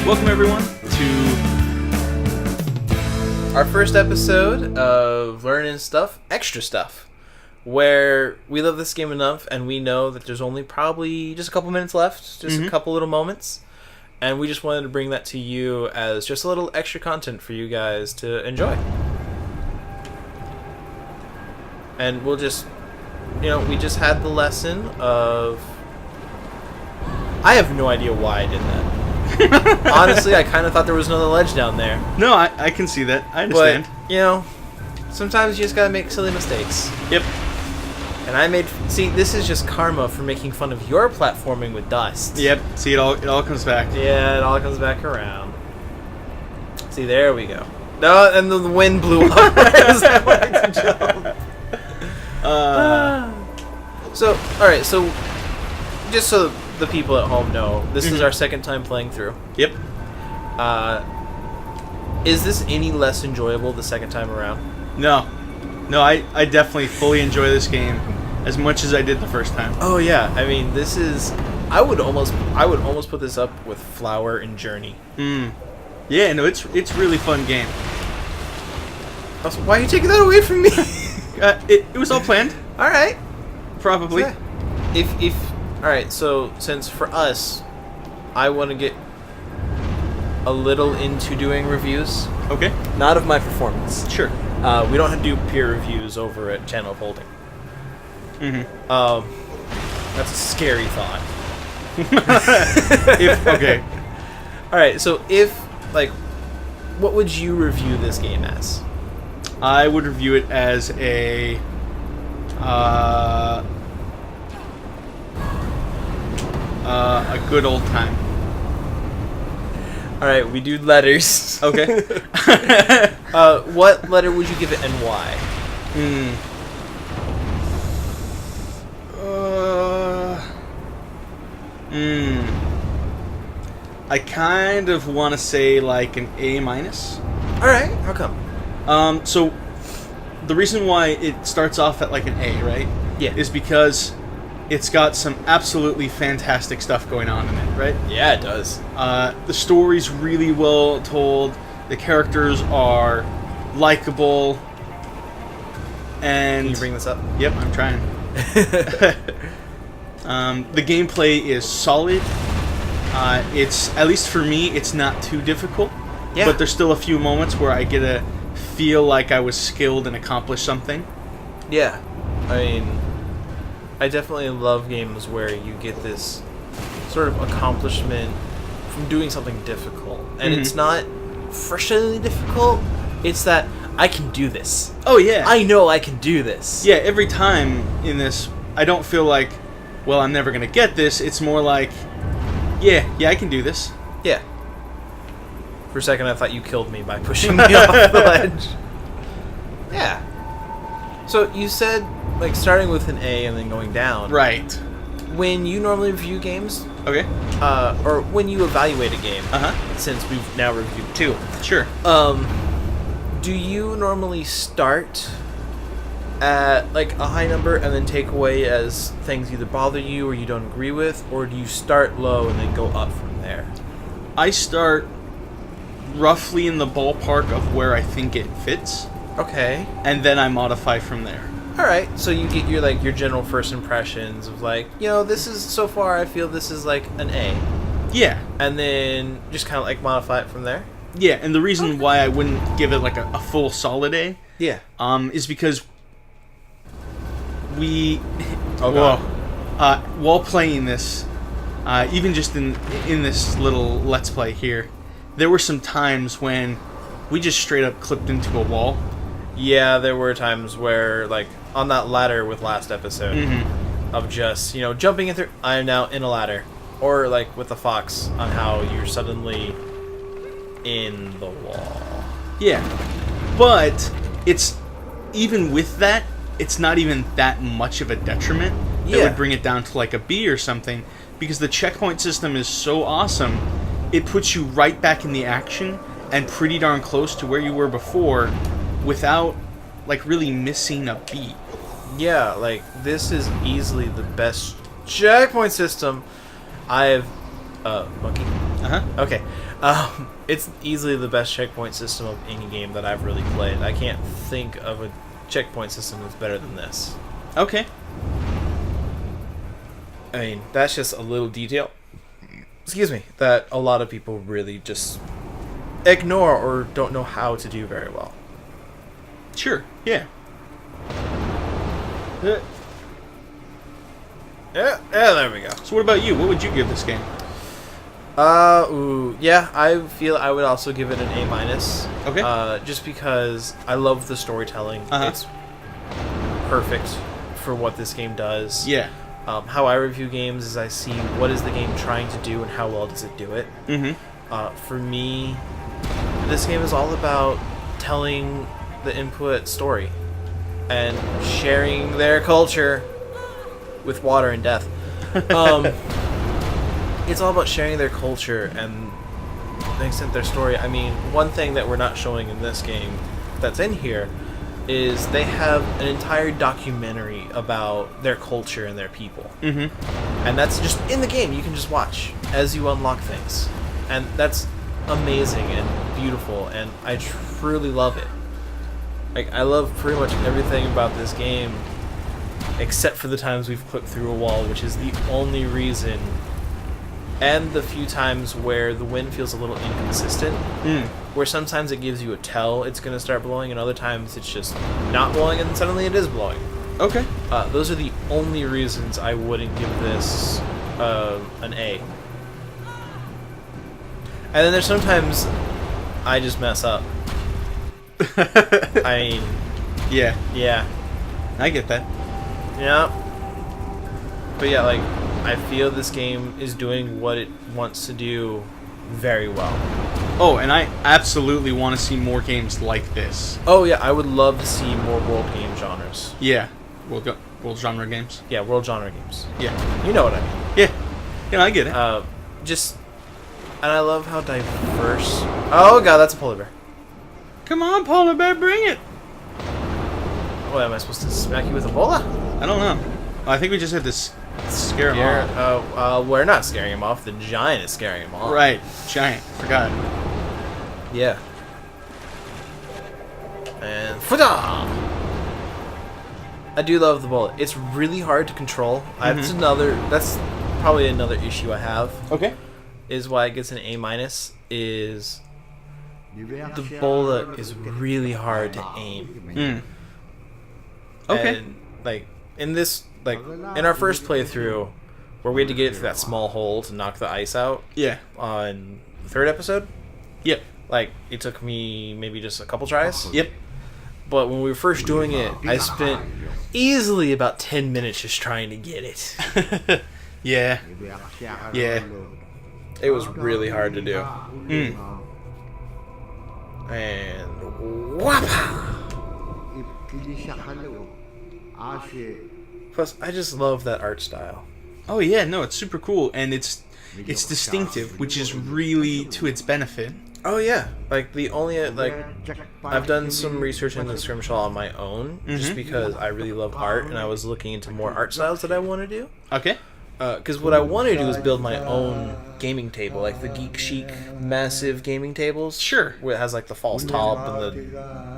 Welcome everyone to our first episode of Learnin Stuff, Extra Stuff, where we love this game enough and we know that there's only probably just a couple minutes left, just a couple little moments, and we just wanted to bring that to you as just a little extra content for you guys to enjoy. And we'll just, we just had the lesson of... I have no idea why I did that. Honestly, I kind of thought there was another ledge down there. No, I can see that. I understand. But, sometimes you just gotta make silly mistakes. Yep. And see, this is just karma for making fun of your platforming with dust. Yep. See, it all comes back. Yeah, it all comes back around. See, there we go. No, and the wind blew up as I wanted to jump. So, alright, so, just so the people at home know, this is our second time playing through. Yep. Is this any less enjoyable the second time around? No, I definitely fully enjoy this game as much as I did the first time. Oh yeah, I mean this is. I would almost put this up with Flower and Journey. Yeah, no, it's really fun game. Also, why are you taking that away from me? It was all planned. All right. Probably. Yeah. If all right, so since for us, I want to get a little into doing reviews. Okay. Not of my performance. Sure. We don't have to do peer reviews over at Channel of Holding. That's a scary thought. Okay. All right, so what would you review this game as? I would review it as a good old time. All right, we do letters. Okay. What letter would you give it and why? I kind of want to say like an A-. All right, how come? So the reason why it starts off at like an A, right? Yeah. Is because it's got some absolutely fantastic stuff going on in it, right? Yeah, it does. The story's really well told. The characters are likable. And Can you bring this up? Yep, I'm trying. The gameplay is solid. It's, at least for me, it's not too difficult. Yeah. But there's still a few moments where I get to feel like I was skilled and accomplished something. Yeah. I mean, I definitely love games where you get this sort of accomplishment from doing something difficult. And it's not frustratingly difficult. It's that I can do this. Oh, yeah. I know I can do this. Yeah, every time in this, I don't feel like, well, I'm never going to get this. It's more like, yeah, I can do this. Yeah. For a second, I thought you killed me by pushing me off the ledge. Yeah. So you said, starting with an A and then going down. Right. When you normally review games, okay, or when you evaluate a game, since we've now reviewed 2. Sure. Do you normally start at a high number and then take away as things either bother you or you don't agree with, or do you start low and then go up from there? I start roughly in the ballpark of where I think it fits. Okay. And then I modify from there. All right. So you get your general first impressions of this is, so far I feel this is an A. Yeah. And then just kind of modify it from there. Yeah, and the reason why I wouldn't give it a full solid A, is because we, while playing this, even just in this little Let's Play here, there were some times when we just straight up clipped into a wall. Yeah, there were times where, on that ladder with last episode, of just, jumping in through, I am now in a ladder. Or, with the fox, on how you're suddenly in the wall. Yeah. But, even with that, it's not even that much of a detriment that would bring it down to, a B or something. Because the checkpoint system is so awesome, it puts you right back in the action, and pretty darn close to where you were before, without really missing a beat. Yeah, this is easily the best checkpoint system I've monkey. Okay. It's easily the best checkpoint system of any game that I've really played. I can't think of a checkpoint system that's better than this. Okay. I mean, that's just a little detail, excuse me, that a lot of people really just ignore or don't know how to do very well. Sure, yeah. Yeah, there we go. So what about you? What would you give this game? Yeah, I feel I would also give it an A-. Okay. Just because I love the storytelling. It's perfect for what this game does. Yeah. How I review games is I see what is the game trying to do and how well does it do it. Mm-hmm. For me, this game is all about telling the input story and sharing their culture with water and death. It's all about sharing their culture and the extent their story. I mean, one thing that we're not showing in this game that's in here is they have an entire documentary about their culture and their people. Mm-hmm. And that's just in the game. You can just watch as you unlock things. And that's amazing and beautiful, and I truly love it. Like, I love pretty much everything about this game except for the times we've clipped through a wall, which is the only reason, and the few times where the wind feels a little inconsistent, where sometimes it gives you a tell it's going to start blowing, and other times it's just not blowing and suddenly it is blowing. Okay. Those are the only reasons I wouldn't give this an A. And then there's sometimes I just mess up. I mean... Yeah. I get that. Yeah. But yeah, like, I feel this game is doing what it wants to do very well. Oh, and I absolutely want to see more games like this. Oh yeah, I would love to see more world game genres. Yeah. World genre games? Yeah, world genre games. Yeah. You know what I mean. Yeah. Yeah, I get it. And I love how diverse... Oh god, that's a polar bear. Come on, polar bear, bring it! What, am I supposed to smack you with a bola? I don't know. I think we just had to scare him off. We're not scaring him off. The giant is scaring him off. Right. Giant. Forgot. Yeah. And... Fuda! I do love the bullet. It's really hard to control. That's probably another issue I have. Okay. Is why it gets an A-, is the bullet is really hard to aim. Okay. And, like, in our first playthrough, where we had to get it through that small hole to knock the ice out. Yeah. On the third episode. Yep. Like, it took me maybe just a couple tries. Yep. But when we were first doing it, I spent easily about 10 minutes just trying to get it. Yeah. Yeah. It was really hard to do. And whapa! Plus, I just love that art style. Oh yeah, no, it's super cool, and it's distinctive, which is really to its benefit. Oh yeah, like the only I've done some research in the Scrimshaw on my own, just because I really love art, and I was looking into more art styles that I want to do. Okay. Because what I want to do is build my own gaming table, like the Geek Chic massive gaming tables. Sure. Where it has like the false top and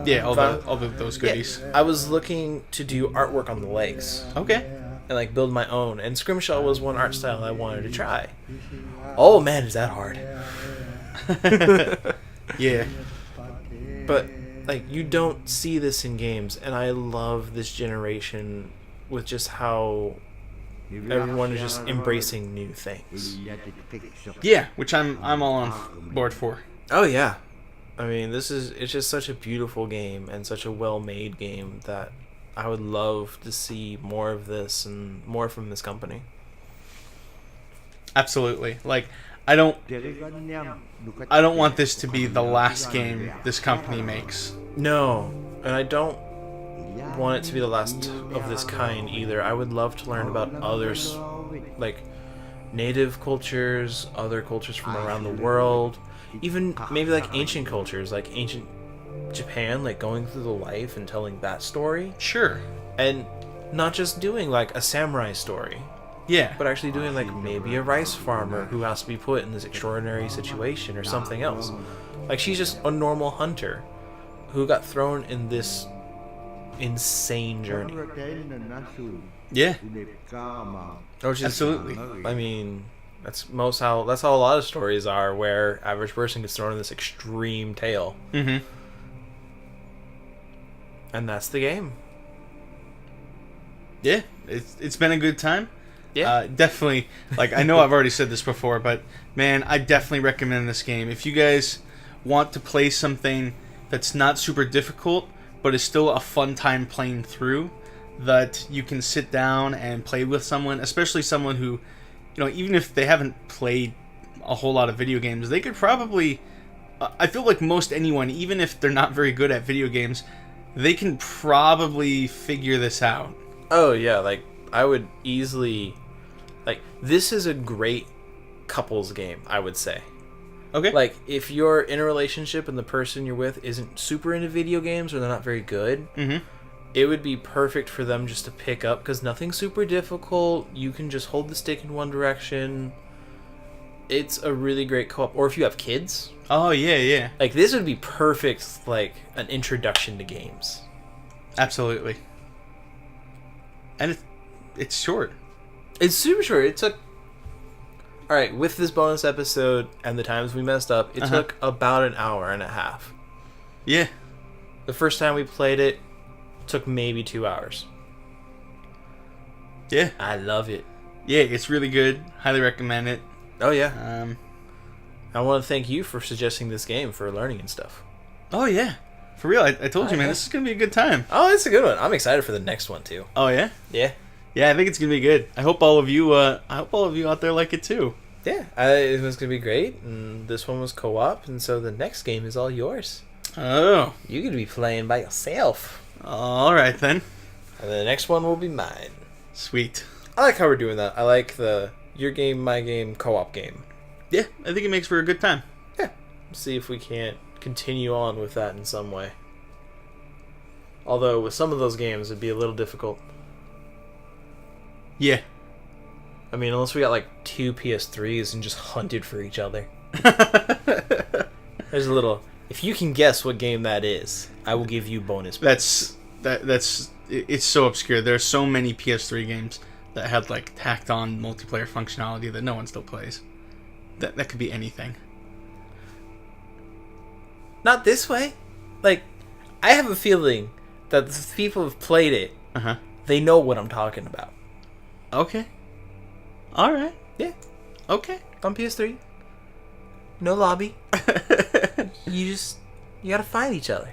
the all those goodies. Yeah, I was looking to do artwork on the legs. Okay. And like build my own, and Scrimshaw was one art style I wanted to try. Oh man, is that hard? Yeah. But like, you don't see this in games, and I love this generation with just how everyone is just embracing new things. Yeah, which I'm all on board for. Oh yeah. I mean, it's just such a beautiful game and such a well-made game that I would love to see more of this and more from this company. Absolutely. Like, I don't want this to be the last game this company makes. No, and I don't want it to be the last of this kind either. I would love to learn about others, like native cultures, other cultures from around the world, even maybe like ancient cultures, like ancient Japan, like going through the life and telling that story. Sure. And not just doing like a samurai story. Yeah. but actually doing like maybe a rice farmer who has to be put in this extraordinary situation or something else. Like she's just a normal hunter who got thrown in this insane journey. Yeah. Which is, Absolutely. I mean, that's how a lot of stories are, where average person gets thrown in this extreme tale. Mm-hmm. And that's the game. Yeah, it's been a good time. Yeah. Definitely. Like, I know I've already said this before, but man, I definitely recommend this game. If you guys want to play something that's not super difficult, but is still a fun time playing through, that you can sit down and play with someone, especially someone who, even if they haven't played a whole lot of video games, they could probably, I feel like most anyone, even if they're not very good at video games, they can probably figure this out. Oh, yeah, like, I would easily... Like, this is a great couples game, I would say. Okay. Like, if you're in a relationship and the person you're with isn't super into video games or they're not very good, it would be perfect for them just to pick up, because nothing's super difficult. You can just hold the stick in one direction. It's a really great co-op. Or if you have kids. Oh, yeah. Like, this would be perfect, like, an introduction to games. Absolutely. And it's short. It's super short. It took... Alright, with this bonus episode and the times we messed up, it took about an hour and a half. Yeah. The first time we played it, took maybe 2 hours. Yeah. I love it. Yeah, it's really good. Highly recommend it. Oh, yeah. I want to thank you for suggesting this game for learning and stuff. Oh, yeah. For real, I told you, man, this is going to be a good time. Oh, it's a good one. I'm excited for the next one, too. Oh, yeah? Yeah. Yeah, I think it's going to be good. I hope all of you out there like it, too. Yeah, it was going to be great. And this one was co-op, and so the next game is all yours. Oh. You could be playing by yourself. All right, then. And the next one will be mine. Sweet. I like how we're doing that. I like the your game, my game, co-op game. Yeah, I think it makes for a good time. Yeah. See if we can't continue on with that in some way. Although, with some of those games, it'd be a little difficult. Yeah. I mean, unless we got, like, 2 PS3s and just hunted for each other. There's a little... If you can guess what game that is, I will give you bonus points. It's so obscure. There are so many PS3 games that had, like, tacked on multiplayer functionality that no one still plays. That could be anything. Not this way. Like, I have a feeling that the people who've played it, they know what I'm talking about. Okay. Alright. Yeah. Okay. On PS3. No lobby. You gotta find each other.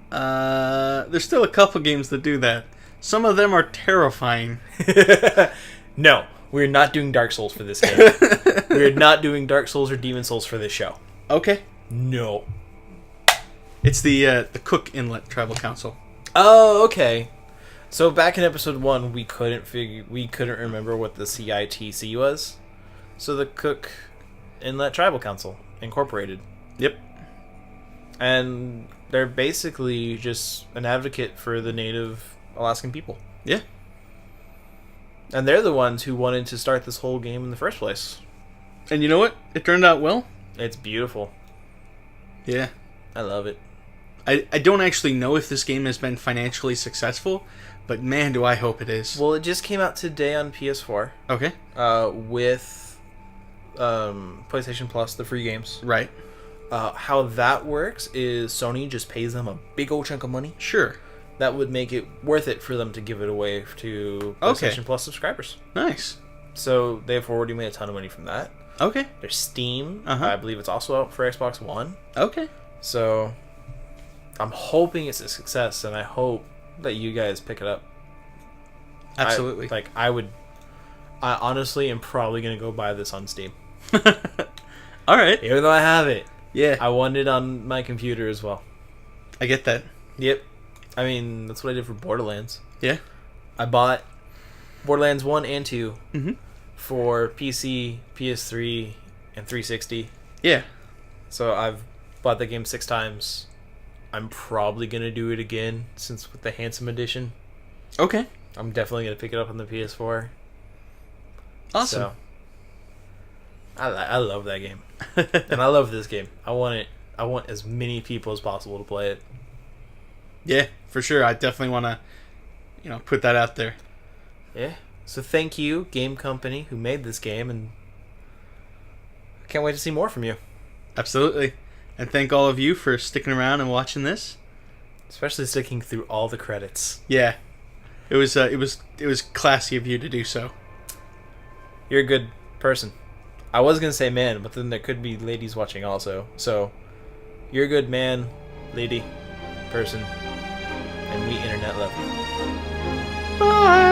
There's still a couple games that do that. Some of them are terrifying. No, we're not doing Dark Souls for this game. We're not doing Dark Souls or Demon Souls for this show. Okay. No. It's the Cook Inlet Tribal Council. Oh, okay. So back in episode 1, we couldn't remember what the CITC was. So the Cook Inlet Tribal Council Incorporated. Yep. And they're basically just an advocate for the native Alaskan people. Yeah. And they're the ones who wanted to start this whole game in the first place. And you know what? It turned out well. It's beautiful. Yeah. I love it. I don't actually know if this game has been financially successful, but man, do I hope it is. Well, it just came out today on PS4. Okay. With PlayStation Plus, the free games. Right. How that works is Sony just pays them a big old chunk of money. Sure. That would make it worth it for them to give it away to PlayStation Plus subscribers. Nice. So they've already made a ton of money from that. Okay. There's Steam. I believe it's also out for Xbox One. Okay. So I'm hoping it's a success, and I hope that you guys pick it up. Absolutely. I honestly am probably going to go buy this on Steam. All right. Even though I have it. Yeah. I want it on my computer as well. I get that. Yep. I mean, that's what I did for Borderlands. Yeah. I bought Borderlands 1 and 2 for PC, PS3, and 360. Yeah. So I've bought the game 6 times. I'm probably going to do it again, since with the Handsome Edition. Okay. I'm definitely gonna pick it up on the PS4. Awesome. So, I love that game, and I love this game. I want as many people as possible to play it. Yeah, for sure. I definitely want to, put that out there. Yeah. So thank you, Game Company, who made this game, and I can't wait to see more from you. Absolutely. And thank all of you for sticking around and watching this. Especially sticking through all the credits. Yeah. It was classy of you to do so. You're a good person. I was going to say man, but then there could be ladies watching also. So, you're a good man, lady, person, and we internet love you. Bye.